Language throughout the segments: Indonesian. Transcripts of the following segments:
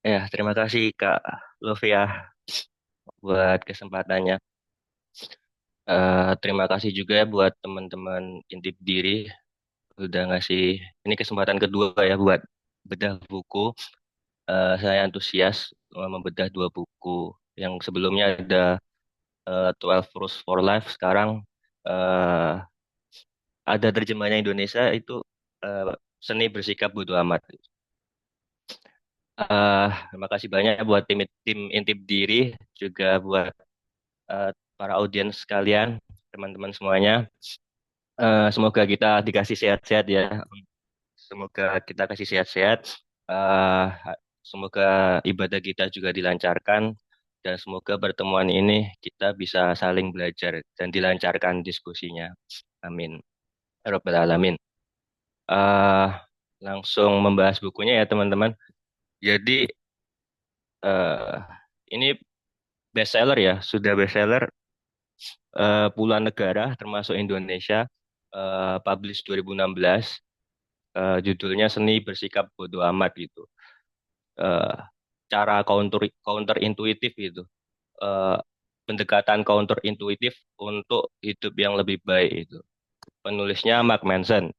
Ya, terima kasih Kak Lovia buat kesempatannya. Terima kasih juga ya buat teman-teman Intip Diri udah ngasih ini kesempatan kedua ya buat bedah buku. Saya antusias membedah dua buku. Yang sebelumnya ada 12 Rules for Life. Sekarang eh, ada terjemahnya Indonesia itu eh, Seni Bersikap Bodo Amat. Terima kasih banyak ya buat tim Intip Diri juga buat eh, para audiens sekalian, teman-teman semuanya. Semoga kita dikasih sehat-sehat ya. Semoga kita kasih sehat-sehat. Eh, Semoga ibadah kita juga dilancarkan dan semoga pertemuan ini kita bisa saling belajar dan dilancarkan diskusinya. Amin. Ya Rabbal Alamin. Eh, Langsung membahas bukunya ya teman-teman. Jadi eh, ini bestseller ya, sudah bestseller puluhan negara termasuk Indonesia. Publish 2016. Judulnya Seni Bersikap Bodo Amat gitu. Eh, Cara counter intuitif gitu. Eh, Pendekatan counter intuitif untuk hidup yang lebih baik itu. Penulisnya Mark Manson.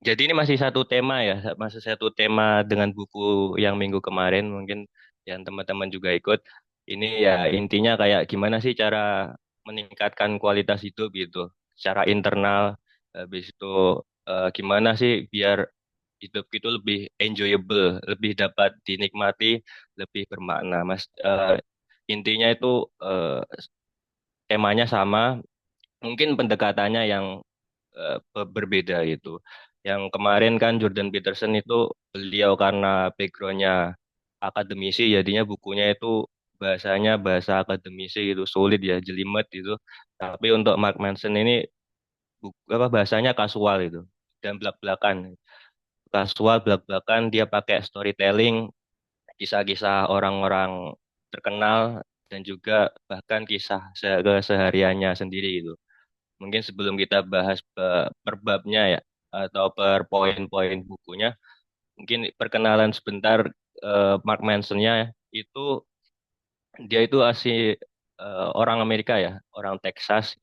Jadi ini masih satu tema ya, masih satu tema dengan buku yang minggu kemarin mungkin yang teman-teman juga ikut. Ini ya intinya kayak gimana sih cara meningkatkan kualitas hidup gitu, secara internal. Habis itu gimana sih biar hidup itu lebih enjoyable, lebih dapat dinikmati, lebih bermakna. Mas, intinya itu eh, temanya sama, mungkin pendekatannya yang berbeda gitu. Yang kemarin kan Jordan Peterson itu beliau karena backgroundnya akademisi, jadinya bukunya itu bahasanya bahasa akademisi gitu, sulit ya, jelimet gitu. Tapi untuk Mark Manson ini apa bahasanya kasual itu dan belak-belakan. Kasual belak-belakan dia pakai storytelling, kisah-kisah orang-orang terkenal dan juga bahkan kisah kesehariannya sendiri gitu. Mungkin sebelum kita bahas per babnya ya atau per poin-poin bukunya, mungkin perkenalan sebentar Mark Manson-nya ya. Itu dia itu asli orang Amerika ya, orang Texas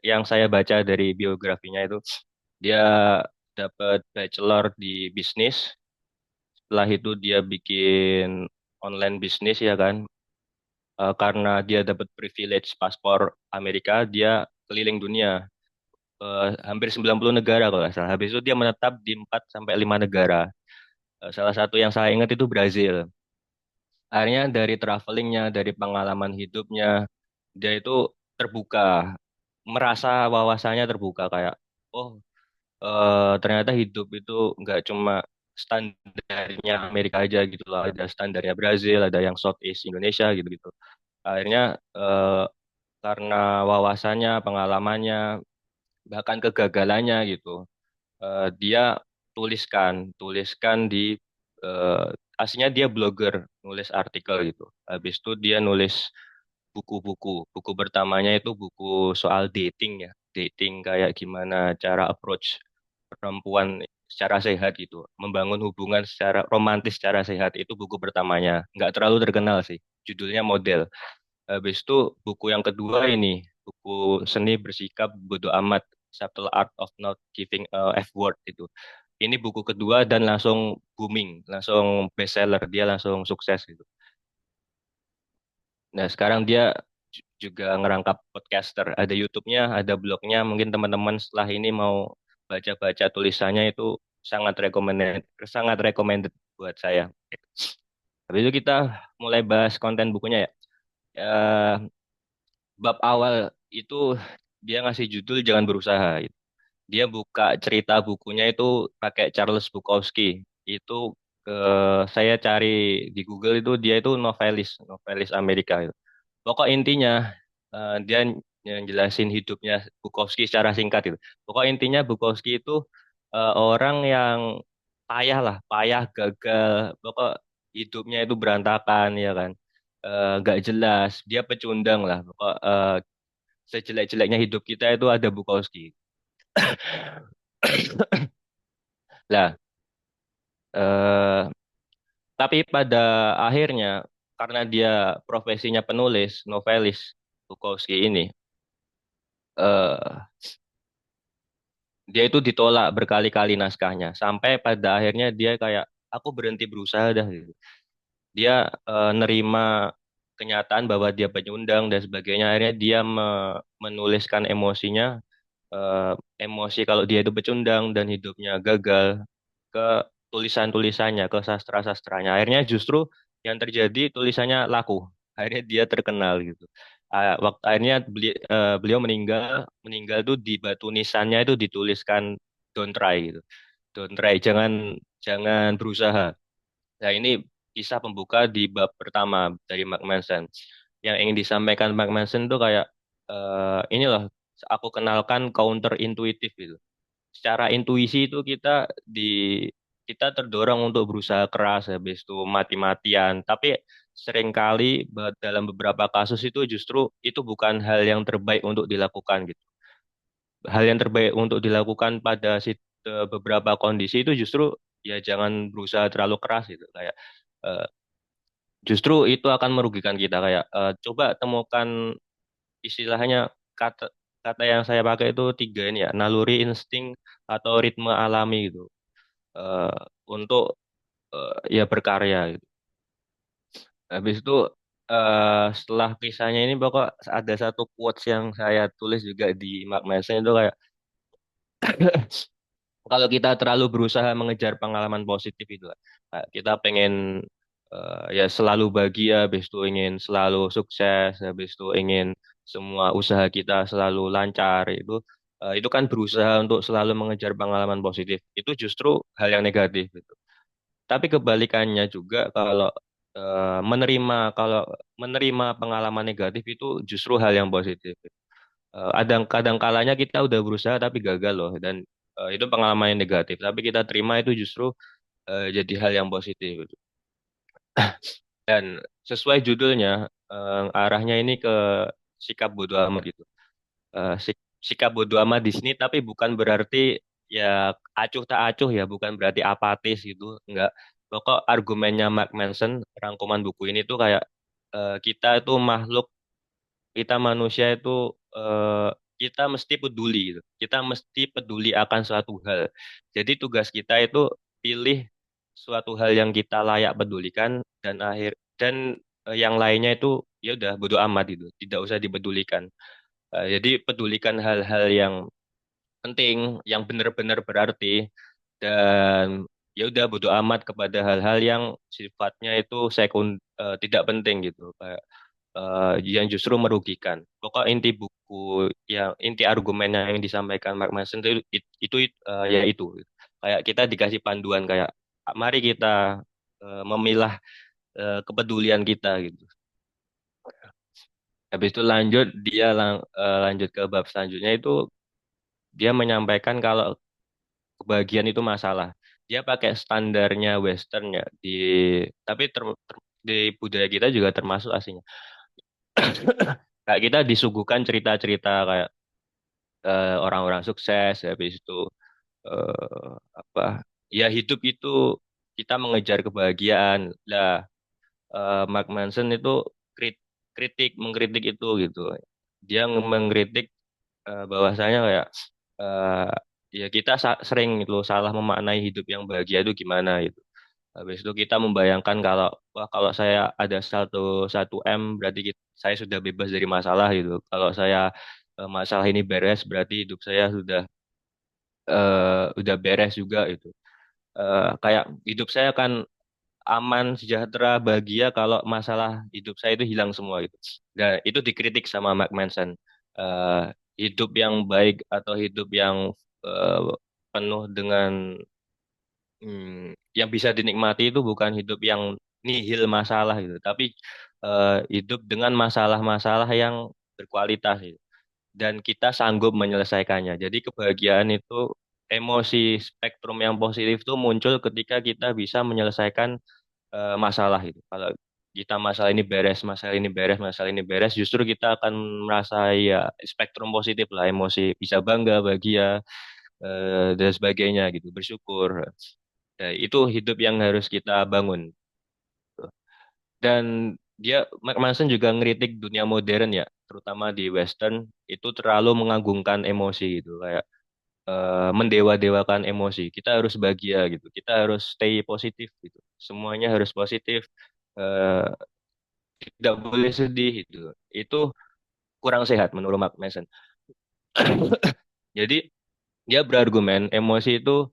yang saya baca dari biografinya itu dia dapat bachelor di bisnis. Setelah itu dia bikin online bisnis ya kan. Karena dia dapat privilege paspor Amerika, dia keliling dunia hampir 90 negara kalau nggak salah. Habis itu dia menetap di 4 sampai 5 negara. Salah satu yang saya ingat itu Brazil. Akhirnya dari travelingnya, dari pengalaman hidupnya, dia itu terbuka, merasa wawasannya terbuka kayak, oh ternyata hidup itu nggak cuma standarnya Amerika aja gitu loh. Ada standarnya Brazil, ada yang Southeast Indonesia gitu-gitu. Akhirnya karena wawasannya, pengalamannya, bahkan kegagalannya gitu dia tuliskan di eh, aslinya dia blogger nulis artikel gitu. Habis itu dia nulis buku-buku. Buku pertamanya itu buku soal dating ya, dating kayak gimana cara approach perempuan secara sehat gitu, membangun hubungan secara romantis secara sehat itu buku pertamanya. Nggak terlalu terkenal sih, judulnya Model. Habis itu buku yang kedua ini, buku Seni Bersikap Bodo Amat, Subtle Art of Not Giving a F Word itu. Ini buku kedua dan langsung booming, langsung bestseller, dia langsung sukses gitu. Nah, sekarang dia juga ngerangkap podcaster, ada YouTube-nya, ada blognya. Mungkin teman-teman setelah ini mau baca-baca tulisannya itu sangat recommended buat saya. Habis itu kita mulai bahas konten bukunya ya. Eh, Bab awal itu dia ngasih judul Jangan Berusaha. Dia buka cerita bukunya itu pakai Charles Bukowski. Itu saya cari di Google itu dia itu novelis Amerika itu. Pokok intinya dia ngejelasin hidupnya Bukowski secara singkat itu. Pokok intinya Bukowski itu orang yang payah lah, payah, gagal. Pokok hidupnya itu berantakan ya kan. Nggak jelas, dia pecundang lah. Pokok sejelek-jeleknya hidup kita itu ada Bukowski. Lah, eh, Tapi pada akhirnya karena dia profesinya penulis, novelis, Bukowski ini, eh, dia itu ditolak berkali-kali naskahnya, sampai pada akhirnya dia kayak aku berhenti berusaha dah gitu. Dia nerima kenyataan bahwa dia penyundang dan sebagainya. Akhirnya dia menuliskan emosinya, eh, emosi kalau dia itu pecundang dan hidupnya gagal ke tulisan-tulisannya, ke sastra-sastranya. Akhirnya justru yang terjadi tulisannya laku. Akhirnya dia terkenal gitu. Waktu akhirnya beliau meninggal, meninggal tuh di batu nisannya itu dituliskan don't try gitu. Don't try, jangan jangan berusaha. Nah, ini kisah pembuka di bab pertama dari Mark Manson. Yang ingin disampaikan Mark Manson tuh kayak ini loh, aku kenalkan counter intuitif gitu. Secara intuisi itu di kita terdorong untuk berusaha keras, habis itu mati-matian. Tapi seringkali dalam beberapa kasus itu justru itu bukan hal yang terbaik untuk dilakukan gitu. Hal yang terbaik untuk dilakukan pada beberapa kondisi itu justru ya jangan berusaha terlalu keras gitu. Kayak eh, justru itu akan merugikan kita. Kayak coba temukan istilahnya, kata kata yang saya pakai itu tiga ini ya, naluri, insting, atau ritme alami gitu. eh, untuk ya berkarya gitu. Habis itu setelah kisahnya ini pokok ada satu quotes yang saya tulis juga di Mark Manson itu kayak kalau kita terlalu berusaha mengejar pengalaman positif itu, kita pengen ya selalu bahagia, habis itu ingin selalu sukses, habis itu ingin semua usaha kita selalu lancar, itu kan berusaha untuk selalu mengejar pengalaman positif. Itu justru hal yang negatif gitu. Tapi kebalikannya juga kalau menerima pengalaman negatif itu justru hal yang positif. Kadang kalanya kita udah berusaha tapi gagal loh, dan itu pengalaman yang negatif. Tapi kita terima itu justru jadi hal yang positif gitu. Dan sesuai judulnya, arahnya ini ke sikap bodo amat gitu. Sikap bodo amat di sini tapi bukan berarti ya acuh tak acuh ya, bukan berarti apatis gitu, enggak. Pokok argumennya Mark Manson, rangkuman buku ini tuh kayak kita itu makhluk, kita manusia itu eh, kita mesti peduli gitu. Kita mesti peduli akan suatu hal. Jadi tugas kita itu pilih suatu hal yang kita layak pedulikan, dan yang lainnya itu ya udah bodo amat itu, tidak usah dipedulikan. Jadi pedulikan hal-hal yang penting, yang benar-benar berarti, dan ya udah bodo amat kepada hal-hal yang sifatnya itu tidak penting gitu, kayak yang justru merugikan. Pokok inti buku, yang inti argumennya yang disampaikan Mark Manson ya itu. Kayak kita dikasih panduan kayak mari kita memilah kepedulian kita gitu. Habis itu lanjut ke bab selanjutnya itu dia menyampaikan kalau kebahagiaan itu masalah. Dia pakai standarnya Western ya, tapi di budaya kita juga termasuk aslinya. Kayak kita disuguhkan cerita-cerita kayak orang-orang sukses, habis itu apa? Ya hidup itu kita mengejar kebahagiaan. Lah, Mark Manson itu mengkritik itu gitu. Dia mengkritik bahwasanya kayak eh, ya kita sering gitu loh salah memaknai hidup yang bahagia itu gimana gitu. Habis itu kita membayangkan kalau wah kalau saya ada satu satu M berarti saya sudah bebas dari masalah gitu. Kalau saya masalah ini beres berarti hidup saya udah beres juga itu. Kayak hidup saya akan aman, sejahtera, bahagia kalau masalah hidup saya itu hilang semua gitu. Dan itu dikritik sama Mark Manson. Eh, Hidup yang baik atau hidup yang eh, penuh dengan yang bisa dinikmati itu bukan hidup yang nihil masalah gitu, tapi hidup dengan masalah-masalah yang berkualitas gitu. Dan kita sanggup menyelesaikannya. Jadi kebahagiaan itu emosi spektrum yang positif itu muncul ketika kita bisa menyelesaikan masalah itu. Kalau kita masalah ini beres, masalah ini beres, masalah ini beres, justru kita akan merasa ya spektrum positif lah, emosi bisa bangga, bahagia, dan sebagainya gitu, bersyukur. Ya, itu hidup yang harus kita bangun. Dan Mark Manson juga ngeritik dunia modern ya, terutama di Western itu terlalu mengagungkan emosi gitu, kayak mendewa-dewakan emosi. Kita harus bahagia gitu, kita harus stay positif gitu. Semuanya harus positif, eh, tidak boleh sedih gitu. Itu kurang sehat menurut Mark Manson. Jadi dia berargumen emosi itu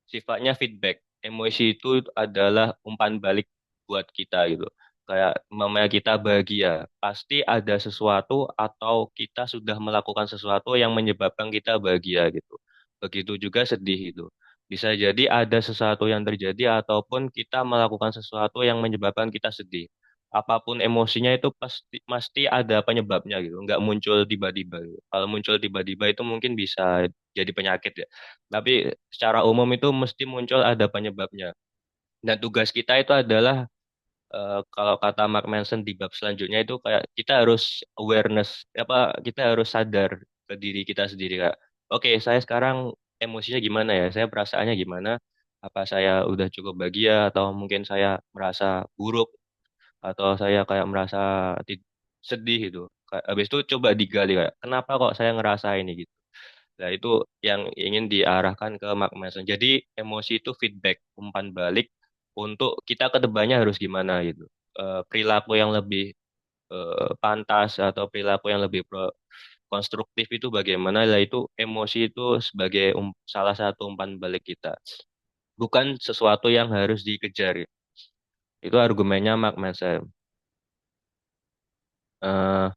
sifatnya feedback. Emosi itu adalah umpan balik buat kita gitu. Kayak mamanya kita bahagia, pasti ada sesuatu atau kita sudah melakukan sesuatu yang menyebabkan kita bahagia gitu. Begitu juga sedih itu. Bisa jadi ada sesuatu yang terjadi ataupun kita melakukan sesuatu yang menyebabkan kita sedih. Apapun emosinya itu pasti ada penyebabnya gitu. Nggak muncul tiba-tiba gitu. Kalau muncul tiba-tiba itu mungkin bisa jadi penyakit ya. Tapi secara umum itu mesti muncul ada penyebabnya. Dan tugas kita itu adalah kalau kata Mark Manson di bab selanjutnya itu kayak kita harus awareness apa kita harus sadar ke diri kita sendiri kak. Oke, saya sekarang emosinya gimana ya? Saya perasaannya gimana? Apa saya udah cukup bahagia atau mungkin saya merasa buruk atau saya kayak merasa sedih gitu. Habis itu coba digali kayak kenapa kok saya ngerasa ini gitu. Nah, itu yang ingin diarahkan ke Mark Manson. Jadi, emosi itu feedback, umpan balik untuk kita ke depannya harus gimana gitu. Perilaku yang lebih pantas atau perilaku yang lebih konstruktif itu bagaimana? Lah itu emosi itu sebagai salah satu umpan balik kita. Bukan sesuatu yang harus dikejar. Itu argumennya Mark Manson. Eh,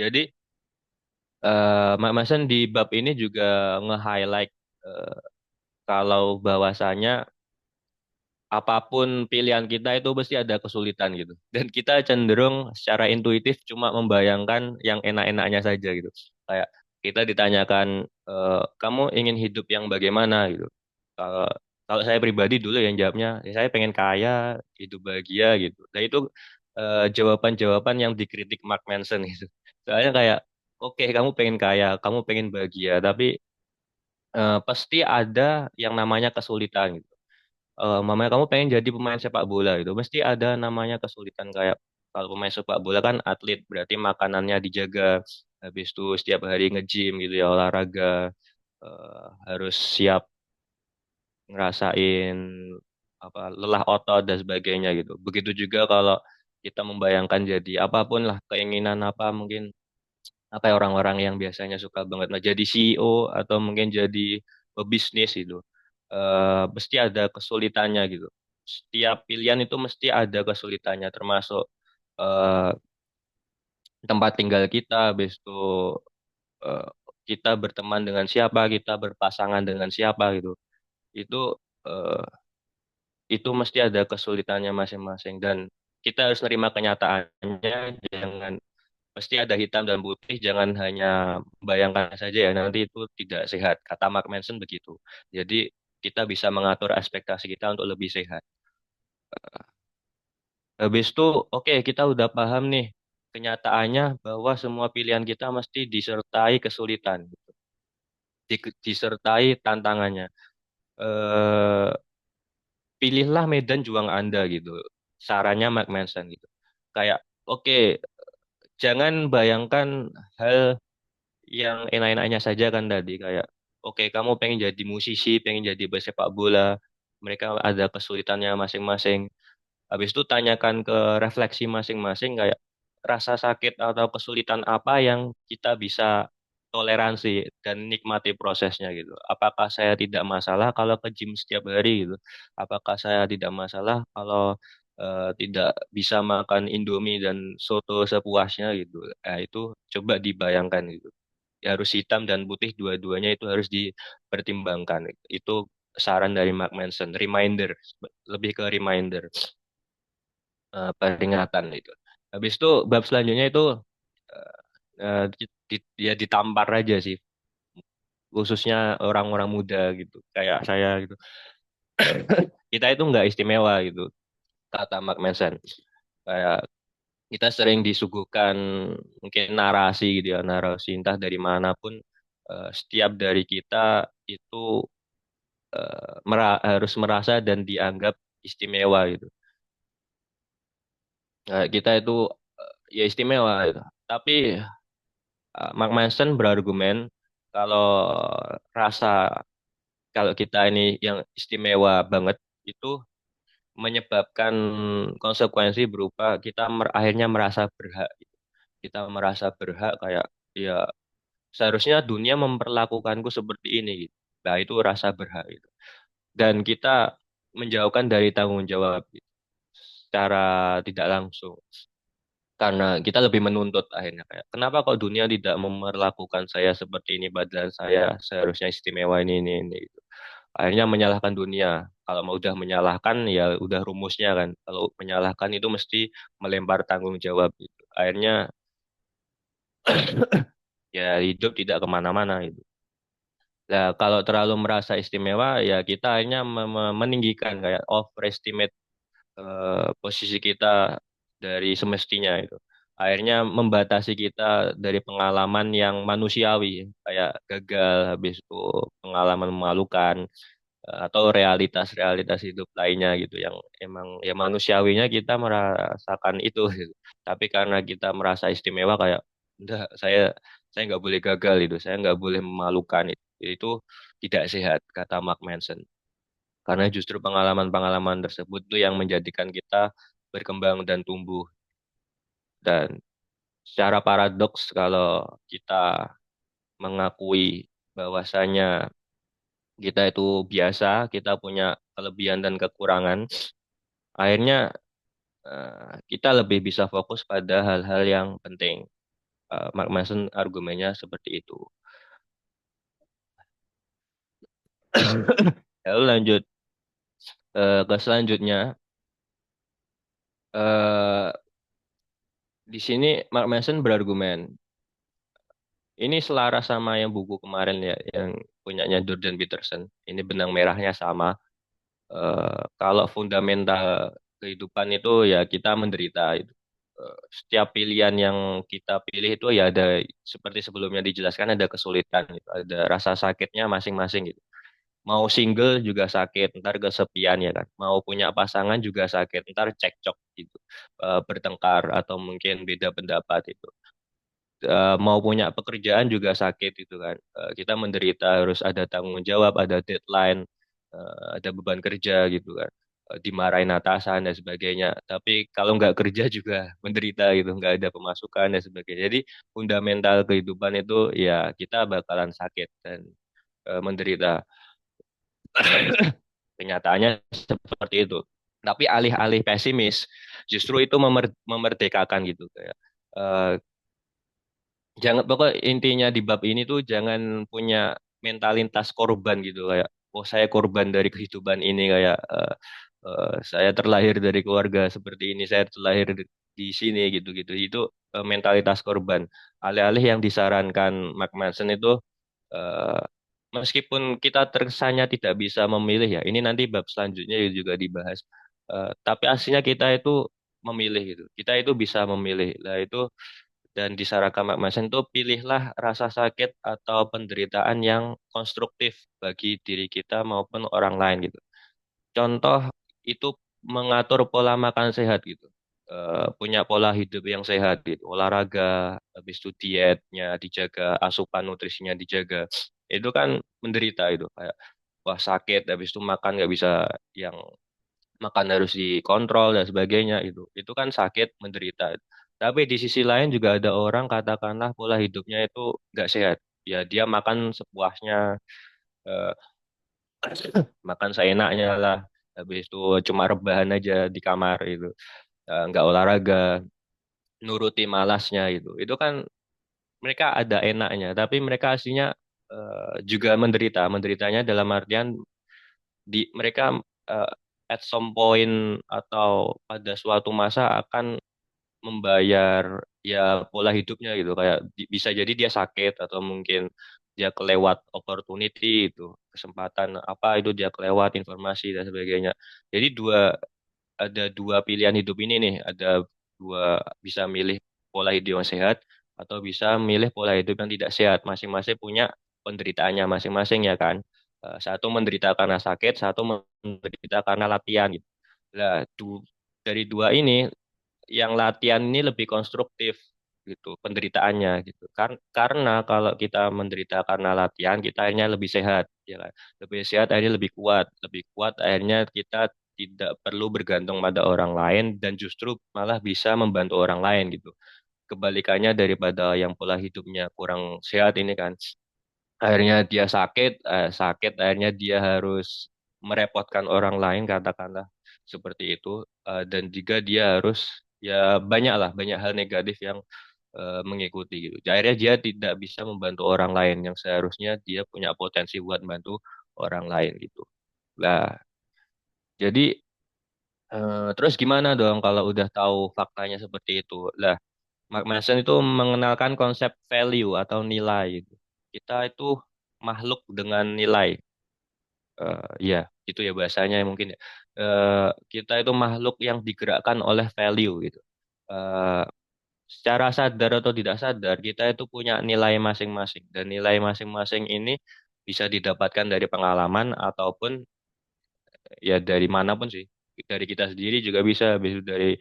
jadi, Mark Manson di bab ini juga nge-highlight eh, kalau bahwasanya apapun pilihan kita itu pasti ada kesulitan gitu. Dan kita cenderung secara intuitif cuma membayangkan yang enak-enaknya saja gitu. Kayak kita ditanyakan, kamu ingin hidup yang bagaimana gitu. Kalau kalau saya pribadi dulu yang jawabnya, ya saya pengen kaya, hidup bahagia gitu. Nah itu jawaban-jawaban yang dikritik Mark Manson gitu. Soalnya kayak, oke kamu pengen kaya, kamu pengen bahagia, tapi pasti ada yang namanya kesulitan gitu. Mamanya kamu pengen jadi pemain sepak bola gitu, mesti ada namanya kesulitan kayak kalau pemain sepak bola kan atlet, berarti makanannya dijaga, habis itu setiap hari nge-gym gitu ya, olahraga, harus siap ngerasain apa lelah otot dan sebagainya gitu. Begitu juga kalau kita membayangkan jadi apapun lah keinginan apa mungkin apa ya orang-orang yang biasanya suka banget nah jadi CEO atau mungkin jadi pebisnis itu mesti ada kesulitannya gitu. Setiap pilihan itu mesti ada kesulitannya termasuk eh, tempat tinggal kita, habis itu eh, kita berteman dengan siapa, kita berpasangan dengan siapa gitu. Itu eh, itu mesti ada kesulitannya masing-masing dan kita harus nerima kenyataannya, jangan pasti ada hitam dan putih, jangan hanya bayangkan saja ya, nanti itu tidak sehat. Kata Mark Manson begitu. Jadi kita bisa mengatur ekspektasi kita untuk lebih sehat. Habis itu, oke, kita udah paham nih kenyataannya bahwa semua pilihan kita mesti disertai kesulitan, gitu. Disertai tantangannya. Eh, Pilihlah medan juang Anda gitu. Sarannya Mark Manson gitu. Kayak, oke, jangan bayangkan hal yang enak-enaknya saja kan tadi kayak oke kamu pengen jadi musisi pengen jadi pesepak bola mereka ada kesulitannya masing-masing habis itu tanyakan ke refleksi masing-masing kayak rasa sakit atau kesulitan apa yang kita bisa toleransi dan nikmati prosesnya gitu apakah saya tidak masalah kalau ke gym setiap hari gitu apakah saya tidak masalah kalau tidak bisa makan Indomie dan soto sepuasnya gitu itu coba dibayangkan gitu ya harus hitam dan putih dua-duanya itu harus dipertimbangkan. Itu saran dari Mark Manson. Reminder, lebih ke reminder, peringatan itu. Habis itu bab selanjutnya itu eh, ya ditampar aja sih, khususnya orang-orang muda gitu, kayak saya gitu. Kita itu nggak istimewa gitu, kata Mark Manson. Kayak kita sering disuguhkan mungkin narasi gitu ya, narasi entah dari manapun. Setiap dari kita itu harus merasa dan dianggap istimewa gitu. Kita itu ya istimewa itu. Tapi Mark Manson berargumen kalau rasa kalau kita ini yang istimewa banget itu menyebabkan konsekuensi berupa kita akhirnya merasa berhak. Kita merasa berhak kayak ya seharusnya dunia memperlakukanku seperti ini gitu. Nah, itu rasa berhak itu. Dan kita menjauhkan dari tanggung jawab gitu, secara tidak langsung. Karena kita lebih menuntut akhirnya kayak kenapa kok dunia tidak memperlakukan saya seperti ini padahal saya seharusnya istimewa ini gitu. Akhirnya menyalahkan dunia. Kalau mau udah menyalahkan ya udah rumusnya kan. Kalau menyalahkan itu mesti melempar tanggung jawab gitu. Akhirnya ya hidup tidak kemana-mana itu. Nah, kalau terlalu merasa istimewa ya kita akhirnya meninggikan kayak overestimate posisi kita dari semestinya itu. Akhirnya membatasi kita dari pengalaman yang manusiawi, kayak gagal, habis itu pengalaman memalukan, atau realitas-realitas hidup lainnya gitu, yang emang ya manusiawinya kita merasakan itu gitu. Tapi karena kita merasa istimewa kayak, enggak, saya nggak boleh gagal itu, saya nggak boleh memalukan itu tidak sehat, kata Mark Manson. Karena justru pengalaman-pengalaman tersebut tuh yang menjadikan kita berkembang dan tumbuh. Dan secara paradoks kalau kita mengakui bahwasanya kita itu biasa, kita punya kelebihan dan kekurangan, akhirnya kita lebih bisa fokus pada hal-hal yang penting. Mark Manson argumennya seperti itu. Lalu lanjut ke selanjutnya. eh di sini Mark Manson berargumen. Ini selaras sama yang buku kemarin ya, yang punyanya Jordan Peterson. Ini benang merahnya sama. Kalau fundamental kehidupan itu ya kita menderita itu. Setiap pilihan yang kita pilih itu ya ada seperti sebelumnya dijelaskan ada kesulitan gitu. Ada rasa sakitnya masing-masing gitu. Mau single juga sakit, ntar kesepian ya kan. Mau punya pasangan juga sakit, ntar cekcok gitu. Bertengkar atau mungkin beda pendapat itu. Mau punya pekerjaan juga sakit itu kan. Kita menderita harus ada tanggung jawab, ada deadline, ada beban kerja gitu kan. Dimarahin atasan dan sebagainya. Tapi kalau nggak kerja juga menderita gitu, nggak ada pemasukan dan sebagainya. Jadi fundamental kehidupan itu ya kita bakalan sakit dan menderita. Kenyataannya seperti itu. Tapi alih-alih pesimis, justru itu memerdekakan gitu kayak. eh, Jangan pokok intinya di bab ini tuh jangan punya mentalitas korban gitu kayak oh saya korban dari kehidupan ini kayak saya terlahir dari keluarga seperti ini saya terlahir di sini gitu-gitu itu mentalitas korban alih-alih yang disarankan Mark Manson itu eh, meskipun kita terkesannya tidak bisa memilih ya ini nanti bab selanjutnya juga dibahas. Tapi aslinya kita itu memilih gitu kita itu bisa memilih lah itu dan disarankan Mak Masen itu pilihlah rasa sakit atau penderitaan yang konstruktif bagi diri kita maupun orang lain gitu. Contoh itu mengatur pola makan sehat gitu. Punya pola hidup yang sehat gitu. Olahraga, habis itu dietnya dijaga, asupan nutrisinya dijaga. Itu kan menderita itu kayak wah sakit, habis itu makan nggak bisa yang makan harus dikontrol dan sebagainya itu kan sakit menderita tapi di sisi lain juga ada orang katakanlah pola hidupnya itu nggak sehat ya dia makan sepuasnya eh, makan seenaknya lah habis itu cuma rebahan aja di kamar itu. Nggak olahraga nuruti malasnya itu kan mereka ada enaknya tapi mereka aslinya juga menderitanya dalam artian mereka eh, at some point atau pada suatu masa akan membayar ya pola hidupnya gitu kayak bisa jadi dia sakit atau mungkin dia kelewat opportunity itu kesempatan apa itu dia kelewat informasi dan sebagainya jadi ada dua pilihan hidup ini nih ada dua bisa milih pola hidup yang sehat atau bisa milih pola hidup yang tidak sehat masing-masing punya penderitaannya masing-masing ya kan. Satu menderita karena sakit satu menderita karena latihan gitu. Nah, dari dua ini yang latihan ini lebih konstruktif gitu penderitaannya gitu. Karena kalau kita menderita karena latihan, kita akhirnya lebih sehat, ya kan? Lebih sehat akhirnya lebih kuat akhirnya kita tidak perlu bergantung pada orang lain dan justru malah bisa membantu orang lain gitu. Kebalikannya daripada yang pola hidupnya kurang sehat ini kan, akhirnya dia sakit akhirnya dia harus merepotkan orang lain katakanlah seperti itu. Dan juga dia harus ya banyak hal negatif yang mengikuti gitu. Akhirnya dia tidak bisa membantu orang lain yang seharusnya dia punya potensi buat membantu orang lain gitu. Lah, jadi terus gimana dong kalau udah tahu faktanya seperti itu? Lah, Mark Manson itu mengenalkan konsep value atau nilai gitu. Kita itu makhluk dengan nilai. Ya, itu ya bahasanya mungkin ya. Kita itu makhluk yang digerakkan oleh value gitu. Eh, Secara sadar atau tidak sadar, kita itu punya nilai masing-masing. Dan nilai masing-masing ini bisa didapatkan dari pengalaman ataupun ya dari manapun sih. Dari kita sendiri juga bisa dari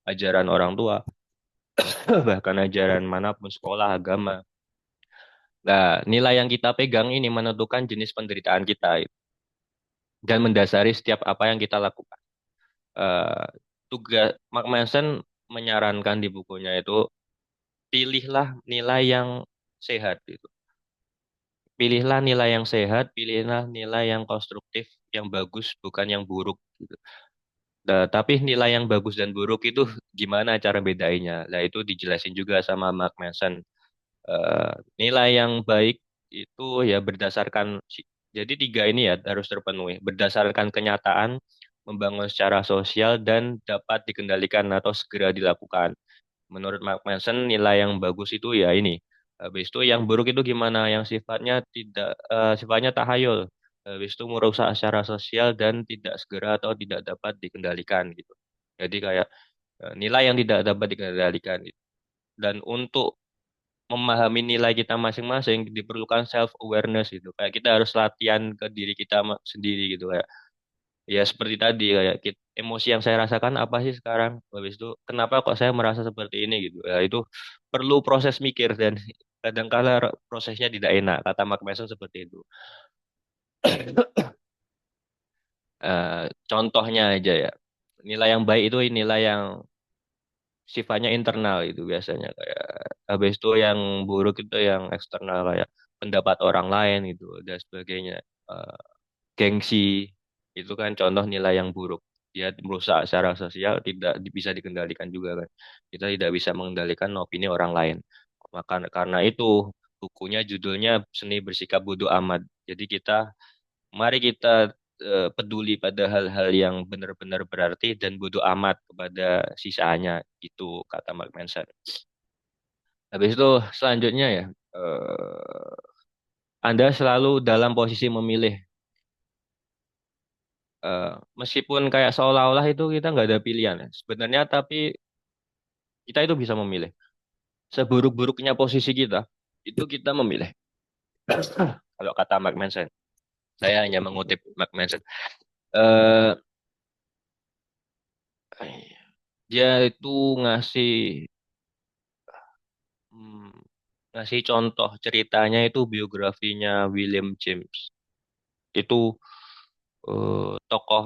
ajaran orang tua, bahkan ajaran manapun, sekolah, agama. Nah, nilai yang kita pegang ini menentukan jenis penderitaan kita dan mendasari setiap apa yang kita lakukan. eh, Mark Manson menyarankan di bukunya itu pilihlah nilai yang sehat gitu. Pilihlah nilai yang sehat, pilihlah nilai yang konstruktif, yang bagus, bukan yang buruk gitu. Nah, tapi nilai yang bagus dan buruk itu gimana cara bedainnya? Nah, itu dijelasin juga sama Mark Manson. Eh, Nilai yang baik itu ya berdasarkan jadi tiga ini ya harus terpenuhi berdasarkan kenyataan, membangun secara sosial dan dapat dikendalikan atau segera dilakukan. Menurut Mark Manson nilai yang bagus itu ya ini. Habis itu yang buruk itu gimana? Yang sifatnya tahayul. Habis itu merusak secara sosial dan tidak segera atau tidak dapat dikendalikan gitu. Jadi kayak nilai yang tidak dapat dikendalikan gitu. Dan untuk memahami nilai kita masing-masing diperlukan self awareness gitu kayak kita harus latihan ke diri kita sendiri gitu kayak ya seperti tadi kayak emosi yang saya rasakan apa sih sekarang habis itu kenapa kok saya merasa seperti ini gitu ya itu perlu proses mikir dan kadangkala prosesnya tidak enak kata Mark Manson seperti itu. Contohnya aja ya nilai yang baik itu nilai yang sifatnya internal itu biasanya kayak habis itu yang buruk itu yang eksternal kayak pendapat orang lain gitu dan sebagainya. Eh, Gengsi itu kan contoh nilai yang buruk, dia merusak secara sosial tidak bisa dikendalikan juga kan, kita tidak bisa mengendalikan opini orang lain. Maka karena itu bukunya judulnya Seni Bersikap Bodoh Amat. Jadi mari kita peduli pada hal-hal yang benar-benar berarti dan bodoh amat kepada sisanya. Itu kata Mark Manson. Habis itu selanjutnya ya, Anda selalu dalam posisi memilih. Eh, Meskipun kayak seolah-olah itu kita nggak ada pilihan ya. Sebenarnya tapi kita itu bisa memilih. Seburuk-buruknya posisi kita, itu kita memilih. Kalau kata Mark Manson. Saya hanya mengutip Mark Manson. Eh, Dia itu ngasih Hmm, ngasih contoh ceritanya itu biografinya William James. Itu tokoh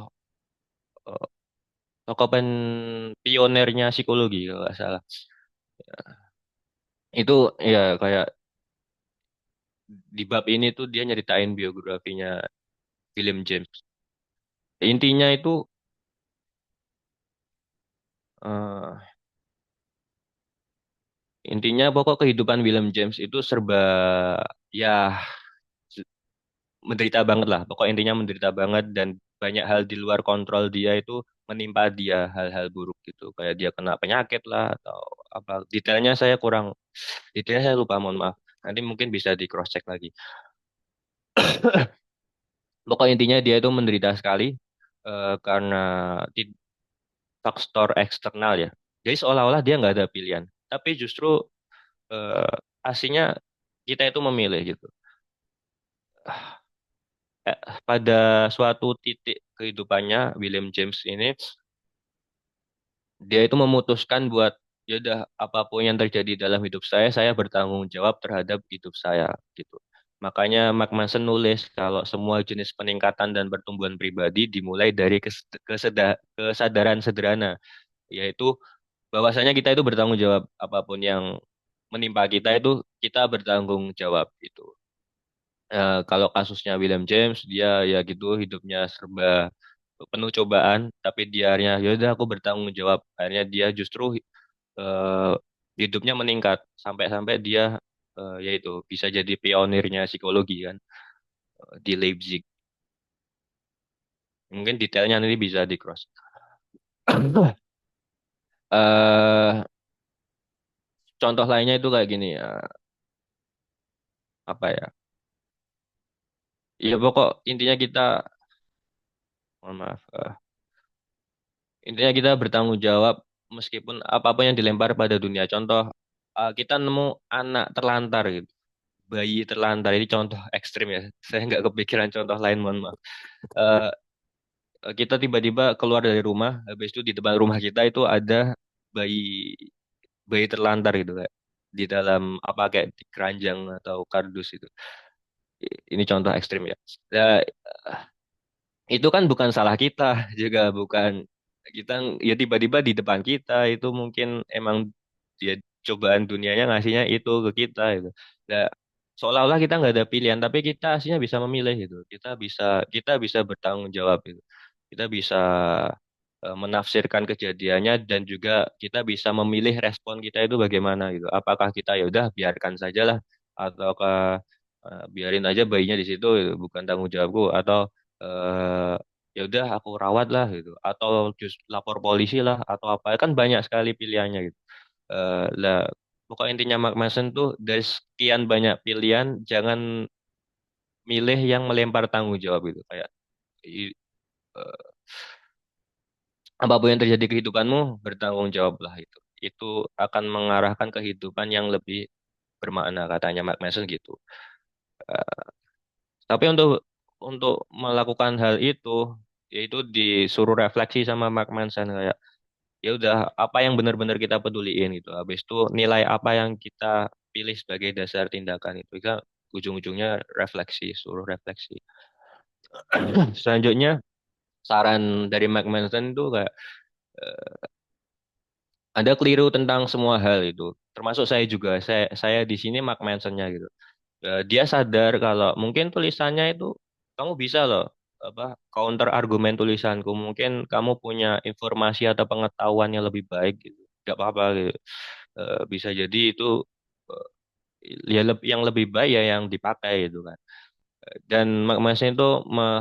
eh, tokoh pionernya psikologi kalau nggak salah. Itu ya kayak di bab ini tuh dia nyeritain biografinya William James. Intinya itu eh, intinya pokok kehidupan William James itu serba ya menderita banget lah. Pokok intinya menderita banget dan banyak hal di luar kontrol dia itu menimpa dia hal-hal buruk gitu. Kayak dia kena penyakit lah atau apa. Detailnya saya lupa, mohon maaf. Nanti mungkin bisa di cross check lagi. Pokok intinya dia itu menderita sekali karena faktor eksternal ya. Jadi seolah-olah dia nggak ada pilihan. Tapi justru eh, aslinya kita itu memilih gitu. Pada suatu titik kehidupannya William James ini Dia itu memutuskan buat ya udah apapun yang terjadi dalam hidup saya bertanggung jawab terhadap hidup saya gitu. Makanya Mark Manson nulis kalau semua jenis peningkatan dan pertumbuhan pribadi dimulai dari kesadaran sederhana, yaitu bahwasanya kita itu bertanggung jawab apapun yang menimpa kita itu kita bertanggung jawab itu. Kalau kasusnya William James, dia ya gitu hidupnya serba penuh cobaan, tapi dia akhirnya ya udah aku bertanggung jawab. Akhirnya dia justru eh, hidupnya meningkat sampai-sampai dia yaitu bisa jadi pionirnya psikologi kan di Leipzig. Mungkin detailnya nanti bisa di cross. eh Contoh lainnya itu kayak gini ya, apa ya? Ya pokok intinya kita, mohon maaf, intinya kita bertanggung jawab meskipun apapun yang dilempar pada dunia. Contoh, kita nemu anak terlantar gitu, bayi terlantar ini contoh ekstrim ya. Saya nggak kepikiran contoh lain, mohon maaf. Eh, kita tiba-tiba keluar dari rumah, habis itu di depan rumah kita itu ada bayi bayi terlantar gitu kayak di dalam apa kayak di keranjang atau kardus itu. Ini contoh ekstrim ya. Nah, itu kan bukan salah kita juga bukan kita ya tiba-tiba di depan kita itu mungkin emang dia cobaan dunianya ngasihnya itu ke kita gitu. Nah, seolah-olah kita nggak ada pilihan tapi kita aslinya bisa memilih gitu. Kita bisa bertanggung jawab gitu. Kita bisa menafsirkan kejadiannya dan juga kita bisa memilih respon kita itu bagaimana gitu. Apakah kita ya udah biarkan sajalah ataukah biarin aja bayinya di situ gitu, bukan tanggung jawabku atau eh, ya udah aku rawat lah gitu atau just lapor polisi lah atau apa kan banyak sekali pilihannya gitu. Lah pokok intinya Mark Manson tuh dari sekian banyak pilihan jangan milih yang melempar tanggung jawab gitu kayak i- eh, apapun yang terjadi di kehidupanmu, bertanggung jawablah itu. Itu akan mengarahkan kehidupan yang lebih bermakna, katanya Mark Manson gitu. Eh, tapi untuk melakukan hal itu, yaitu disuruh refleksi sama Mark Manson kayak ya udah apa yang benar-benar kita peduliin gitu. Habis itu nilai apa yang kita pilih sebagai dasar tindakan itu. Kita ujung-ujungnya refleksi, suruh refleksi. Selanjutnya saran dari Mark Manson itu kayak Anda keliru tentang semua hal itu. Termasuk saya juga. Saya di sini Mark Manson-nya gitu. Dia sadar kalau mungkin tulisannya itu kamu bisa loh apa counter argumen tulisanku. Mungkin kamu punya informasi atau pengetahuan yang lebih baik gitu. Gak apa-apa gitu. Bisa jadi itu eh, ya yang lebih baik ya yang dipakai gitu kan. Dan Mark Manson itu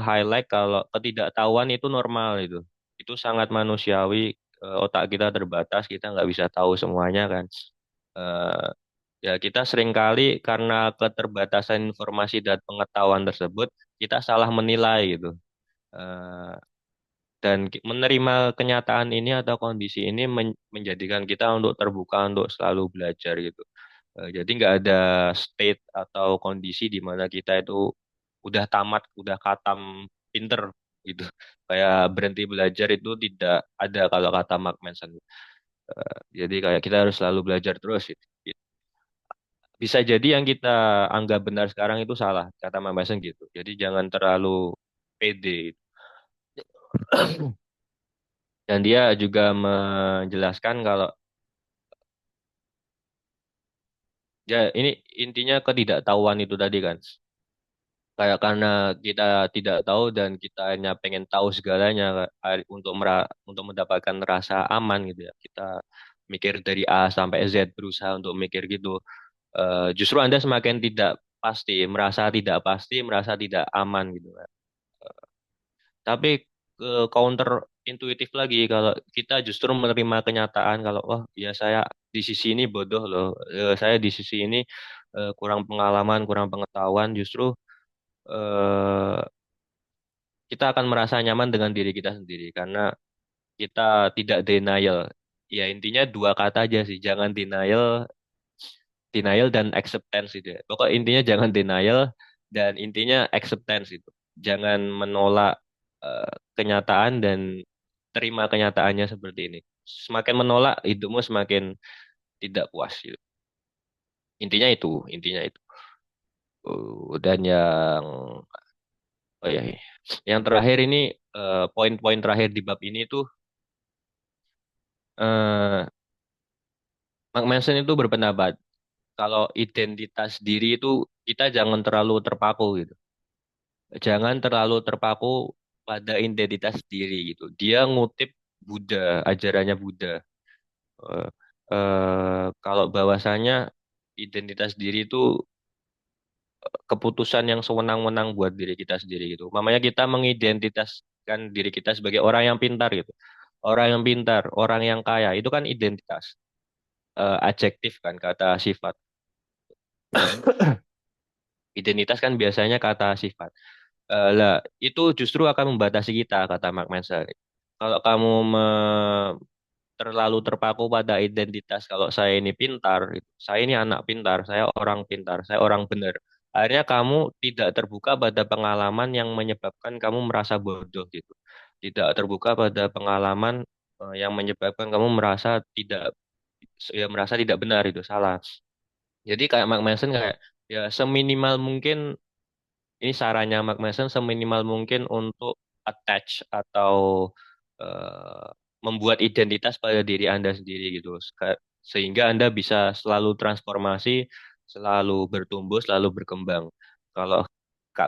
highlight kalau ketidaktahuan itu normal itu. Itu sangat manusiawi. Otak kita terbatas, kita nggak bisa tahu semuanya kan. Eh, Ya kita seringkali karena keterbatasan informasi dan pengetahuan tersebut, kita salah menilai gitu. Eh, dan menerima kenyataan ini atau kondisi ini menjadikan kita untuk terbuka untuk selalu belajar gitu. Jadi nggak ada state atau kondisi di mana kita itu udah tamat, udah khatam, pinter gitu. Kayak berhenti belajar itu tidak ada kalau kata Mark Manson. Jadi kayak kita harus selalu belajar terus gitu. Bisa jadi yang kita anggap benar sekarang itu salah, kata Mark Manson gitu. Jadi jangan terlalu pede. Dan dia juga menjelaskan kalau ya ini intinya ketidaktahuan itu tadi kan. Kayak karena kita tidak tahu dan kita hanya pengen tahu segalanya untuk untuk mendapatkan rasa aman gitu ya. Kita mikir dari A sampai Z berusaha untuk mikir gitu. Justru Anda semakin tidak pasti, merasa tidak aman gitu kan. Tapi counter intuitif lagi kalau kita justru menerima kenyataan kalau oh ya saya di sisi ini bodoh loh, saya di sisi ini kurang pengalaman, kurang pengetahuan, justru eh, kita akan merasa nyaman dengan diri kita sendiri karena kita tidak denial. Ya intinya dua kata aja sih, jangan denial dan acceptance itu ya. Pokok intinya jangan denial dan intinya acceptance itu. Jangan menolak kenyataan dan terima kenyataannya seperti ini. semakin menolak, hidupmu semakin tidak puas gitu. Intinya itu. Dan yang oh ya, yang terakhir ini poin-poin terakhir di bab ini tuh eh Mark Manson itu berpendapat kalau identitas diri itu kita jangan terlalu terpaku gitu. Jangan terlalu terpaku pada identitas diri gitu. Dia ngutip Buddha, ajarannya Buddha. Eh, kalau bahwasanya identitas diri itu keputusan yang sewenang-wenang buat diri kita sendiri gitu. Mamanya kita mengidentitaskan diri kita sebagai orang yang pintar gitu. Orang yang pintar, orang yang kaya, itu kan identitas. Adjektif kan, kata sifat. Identitas kan biasanya kata sifat. Lah, itu justru akan membatasi kita, kata Mark Manson. Kalau kamu terlalu terpaku pada identitas, kalau saya ini pintar, gitu. Saya ini anak pintar, saya orang benar. Akhirnya kamu tidak terbuka pada pengalaman yang menyebabkan kamu merasa bodoh gitu. Tidak terbuka pada pengalaman yang menyebabkan kamu merasa tidak benar itu salah. Jadi kayak Mark Manson kayak ya seminimal mungkin ini sarannya Mark Manson seminimal mungkin untuk attach atau eh, membuat identitas pada diri Anda sendiri gitu. Sehingga Anda bisa selalu transformasi, selalu bertumbuh, selalu berkembang. Kalau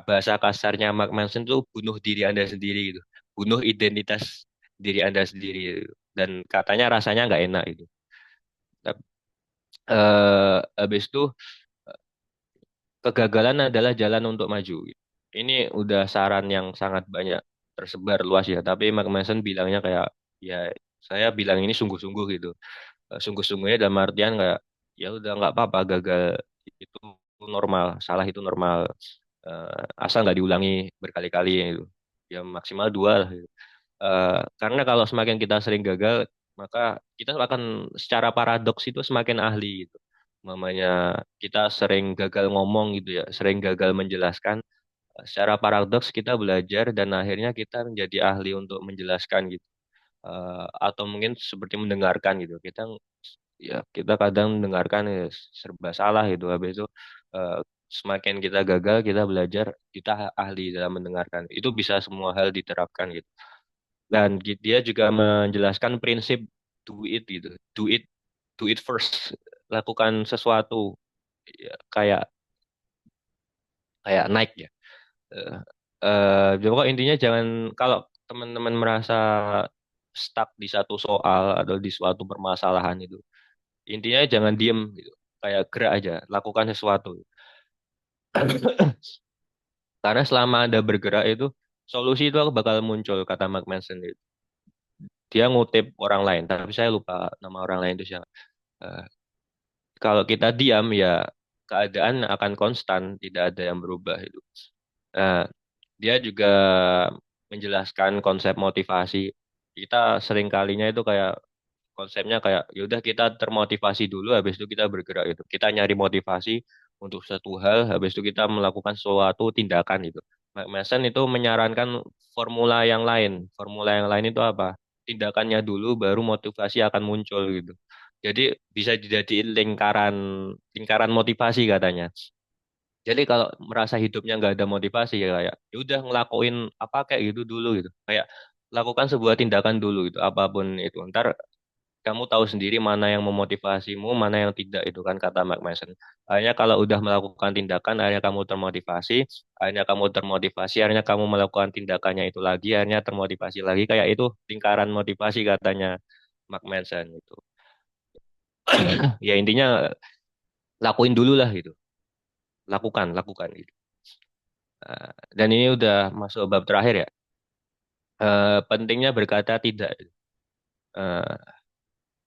bahasa kasarnya Mark Manson itu bunuh diri Anda sendiri gitu. Bunuh identitas diri Anda sendiri gitu. Dan katanya rasanya nggak enak itu. Tapi, habis itu kegagalan adalah jalan untuk maju. Ini udah saran yang sangat banyak tersebar luas ya, tapi Mark Manson bilangnya kayak ya saya bilang ini sungguh-sungguh gitu. Sungguh-sungguhnya dalam artian kayak ya udah nggak apa-apa gagal itu normal, salah itu normal. Asal nggak diulangi berkali-kali gitu. Ya maksimal dua lah gitu. Karena kalau semakin kita sering gagal, maka kita akan secara paradoks itu semakin ahli gitu. Mamanya kita sering gagal ngomong gitu ya, sering gagal menjelaskan. Secara paradoks kita belajar dan akhirnya kita menjadi ahli untuk menjelaskan gitu. Atau mungkin seperti mendengarkan gitu. Kita kadang mendengarkan ya, serba salah gitu. Habis itu eh, semakin kita gagal, kita belajar, kita ahli dalam mendengarkan. Itu bisa semua hal diterapkan gitu. Dan dia juga menjelaskan prinsip do it gitu. Do it, do it first. Lakukan sesuatu ya, kayak kayak naik ya. Eh, jadi pokok intinya jangan kalau teman-teman merasa stuck di satu soal atau di suatu permasalahan itu, intinya jangan diem gitu. Kayak gerak aja, lakukan sesuatu. Karena selama Anda bergerak itu, solusi itu bakal muncul, kata Mark Manson itu. Dia ngutip orang lain, tapi saya lupa nama orang lain itu siapa. Eh, Kalau kita diam ya keadaan akan konstan, tidak ada yang berubah itu. Nah, dia juga menjelaskan konsep motivasi. Kita sering kalinya itu kayak konsepnya kayak yaudah kita termotivasi dulu, habis itu kita bergerak itu. Kita nyari motivasi untuk satu hal, habis itu kita melakukan suatu tindakan itu. Mark Manson itu menyarankan formula yang lain. Formula yang lain itu apa? Tindakannya dulu, baru motivasi akan muncul gitu. Jadi bisa dijadiin lingkaran lingkaran motivasi katanya. Jadi kalau merasa hidupnya nggak ada motivasi ya kayak ya udah ngelakuin apa kayak gitu dulu gitu. Kayak lakukan sebuah tindakan dulu gitu, apapun itu. Ntar kamu tahu sendiri mana yang memotivasimu, mana yang tidak itu kan kata Mark Manson. Akhirnya kalau udah melakukan tindakan, akhirnya kamu termotivasi, akhirnya kamu melakukan tindakannya itu lagi, akhirnya termotivasi lagi. Kayak itu lingkaran motivasi katanya Mark Manson itu. Ya intinya lakuin dulu lah gitu. Lakukan gitu. Dan ini udah masuk bab terakhir ya. Pentingnya berkata tidak. Eh,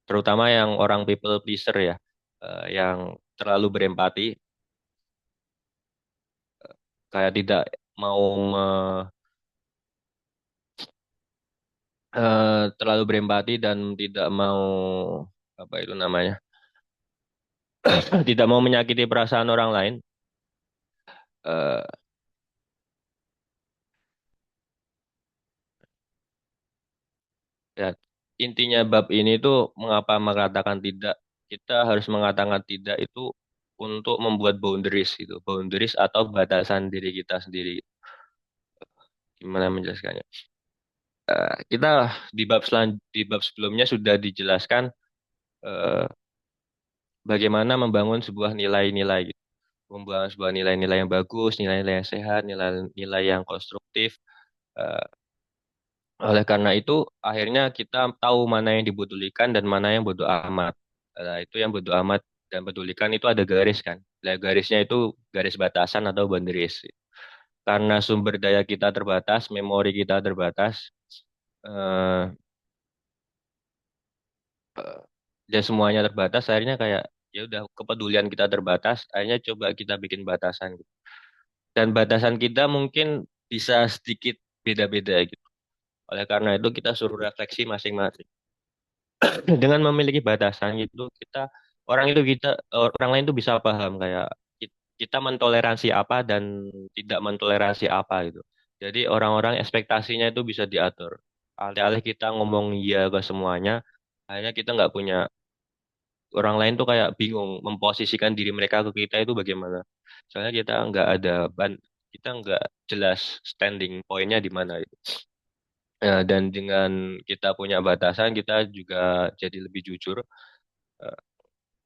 Terutama yang orang people pleaser ya. Yang terlalu berempati, kayak tidak mau terlalu berempati dan tidak mau apa itu namanya, tidak mau menyakiti perasaan orang lain. Eh, ya, intinya bab ini tuh mengapa mengatakan tidak, kita harus mengatakan tidak itu untuk membuat boundaries gitu, boundaries atau batasan diri kita sendiri. Gimana menjelaskannya? Kita di bab sebelumnya sudah dijelaskan eh, bagaimana membangun sebuah nilai-nilai gitu. Membangun sebuah nilai-nilai yang bagus, nilai-nilai yang sehat, nilai-nilai yang konstruktif. Eh, Oleh karena itu, akhirnya kita tahu mana yang dipedulikan dan mana yang bodo amat. Nah, itu yang bodo amat dan pedulikan itu ada garis kan. Nah, garisnya itu garis batasan atau boundaries. Karena sumber daya kita terbatas, memori kita terbatas, eh, dan semuanya terbatas, akhirnya kayak ya udah kepedulian kita terbatas, akhirnya coba kita bikin batasan gitu. Dan batasan kita mungkin bisa sedikit beda-beda gitu. Oleh karena itu kita suruh refleksi masing-masing. Dengan memiliki batasan itu orang lain itu bisa paham kayak kita mentoleransi apa dan tidak mentoleransi apa gitu. Jadi orang-orang ekspektasinya itu bisa diatur. Alih-alih kita ngomong iya ke semuanya, akhirnya kita nggak punya, orang lain tuh kayak bingung memposisikan diri mereka ke kita itu bagaimana. Soalnya kita nggak jelas standing pointnya di mana itu. Dan dengan kita punya batasan, kita juga jadi lebih jujur. Eh,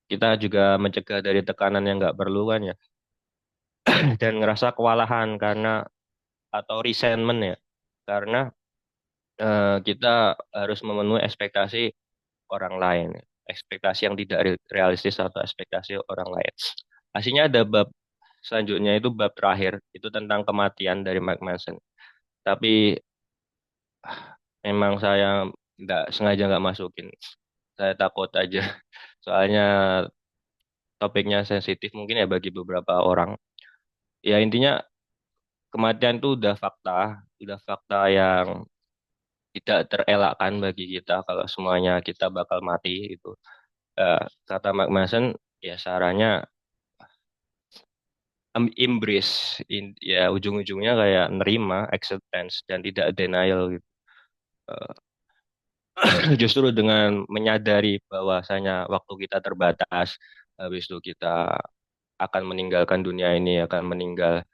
Kita juga mencegah dari tekanan yang nggak perlu kan ya, dan ngerasa kewalahan karena atau resentment ya, karena kita harus memenuhi ekspektasi orang lain, ekspektasi yang tidak realistis atau ekspektasi orang lain. Aslinya ada bab selanjutnya itu bab terakhir itu tentang kematian dari Mark Manson. Tapi memang saya nggak sengaja nggak masukin. Saya takut aja. Soalnya topiknya sensitif mungkin ya bagi beberapa orang. Ya intinya kematian itu udah fakta yang tidak terelakkan bagi kita kalau semuanya kita bakal mati itu. Eh, Kata Mark Manson, ya sarannya embrace, ya ujung-ujungnya kayak nerima, acceptance dan tidak denial gitu. Eh, Justru dengan menyadari bahwasanya waktu kita terbatas, habis itu kita akan meninggalkan dunia ini, akan meninggal.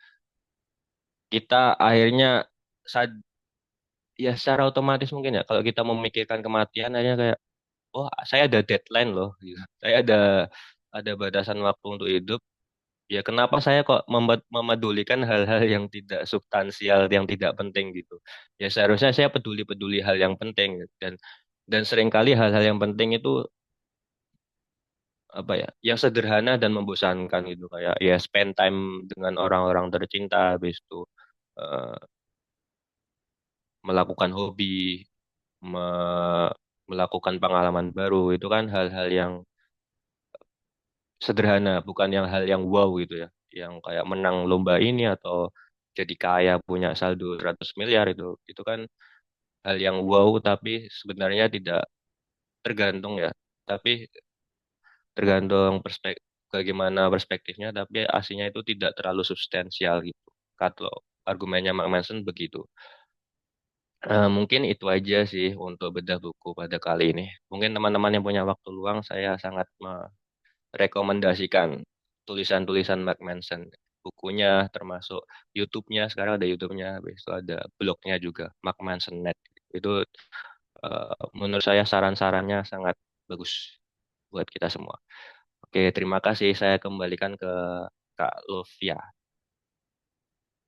Kita akhirnya sad- ya secara otomatis mungkin ya kalau kita memikirkan kematian akhirnya kayak, oh saya ada deadline loh gitu. Saya ada batasan waktu untuk hidup. Ya kenapa saya kok memedulikan hal-hal yang tidak substansial, yang tidak penting gitu. Ya seharusnya saya peduli-peduli hal yang penting gitu. Dan seringkali hal-hal yang penting itu apa ya, yang sederhana dan membosankan gitu, kayak ya spend time dengan orang-orang tercinta, habis itu eh, melakukan hobi, melakukan pengalaman baru, itu kan hal-hal yang sederhana, bukan yang hal yang wow gitu ya, yang kayak menang lomba ini atau jadi kaya punya saldo 100 miliar, itu kan hal yang wow tapi sebenarnya tidak, tergantung ya, tapi tergantung bagaimana perspektifnya, tapi aslinya itu tidak terlalu substansial gitu. Kalau argumennya Mark Manson begitu. Mungkin itu aja sih untuk bedah buku pada kali ini. Mungkin teman-teman yang punya waktu luang, saya sangat merekomendasikan tulisan-tulisan Mark Manson. Bukunya termasuk YouTube-nya, sekarang ada YouTube-nya, habis itu ada blognya juga, Mark Manson Net. Itu menurut saya saran-sarannya sangat bagus buat kita semua. Oke, terima kasih. Saya kembalikan ke Kak Lovia.